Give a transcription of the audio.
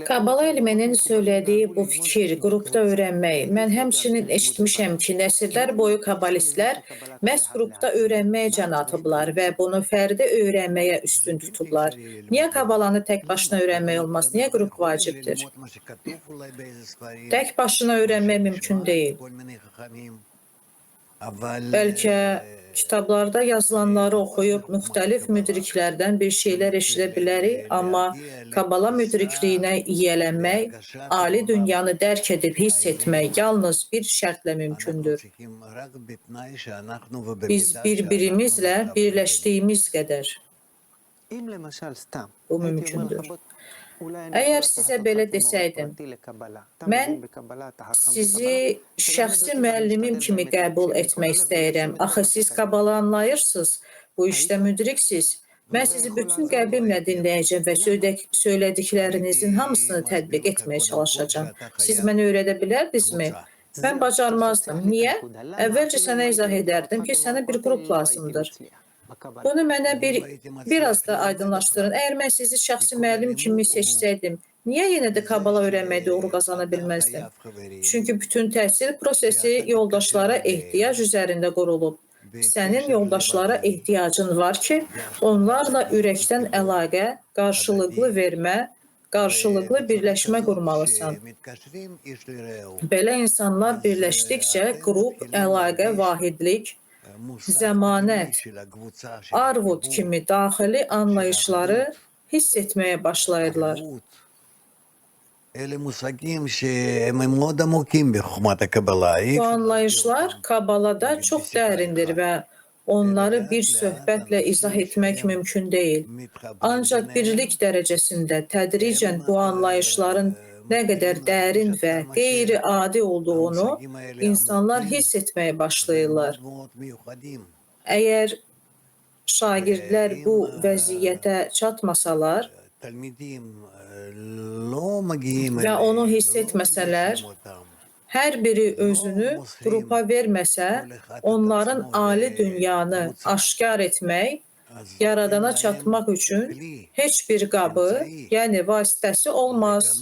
Kabala elminin söylediği bu fikir, qrupda öyrənmək, mən həmçinin eşitmişəm ki, nəsillər boyu kabalistlər məhz qrupda öyrənməyə can atıblar və bunu fərdi öyrənməyə üstün tutublar. Niyə kabalanı tək başına öyrənmək olmaz? Niyə qrup vacibdir? Tək başına öyrənmək mümkün deyil. Bəlkə kitablarda yazılanları oxuyub müxtəlif müdriklərdən bir şeylər eşidə bilərik, amma kabala müdrikliyinə yiyələnmək, ali dünyanı dərk edib hiss etmək yalnız bir şərtlə mümkündür. Biz bir-birimizlə birləşdiyimiz qədər bu mümkündür. Əgər sizə belə desəydim, mən sizi şəxsi müəllimim kimi qəbul etmək istəyirəm. Axı siz kabalı anlayırsınız, bu işdə müdriksiniz. Mən sizi bütün qəlbimlə dinləyəcəm və söylədiklərinizin hamısını tətbiq etməyə çalışacağam. Siz mənə öyrədə bilərdinizmi? Mən bacarmazdım. Niyə? Əvvəlcə sənə izah edərdim ki, sənə bir qrup lazımdır. Bunu mənə biraz da aydınlaşdırın. Əgər mən sizi şəxsi müəllim kimi seçsəydim, niyə yenə də kabala öyrənməkdə uğur qazana bilməzdim? Çünki bütün təhsil prosesi yoldaşlara ehtiyac üzərində qurulub. Sənin yoldaşlara ehtiyacın var ki, onlarla ürəkdən əlaqə, qarşılıqlı vermə, qarşılıqlı birləşmə qurmalısan. Belə insanlar birləşdikcə qrup, əlaqə, vahidlik, zəmanət, arvud kimi daxili anlayışları hiss etməyə başlayırlar. Bu anlayışlar kabalada çox dərindir və onları bir söhbətlə izah etmək mümkün deyil. Ancaq birlik dərəcəsində tədricən bu anlayışların nə qədər dərin və qeyri-adi olduğunu insanlar hiss etməyə başlayırlar. Əgər şagirdlər bu vəziyyətə çatmasalar və onu hiss etməsələr, hər biri özünü qrupa verməsə, onların ali dünyanı aşkar etmək, yaradana çatmaq üçün heç bir qabı, yəni vasitəsi olmaz.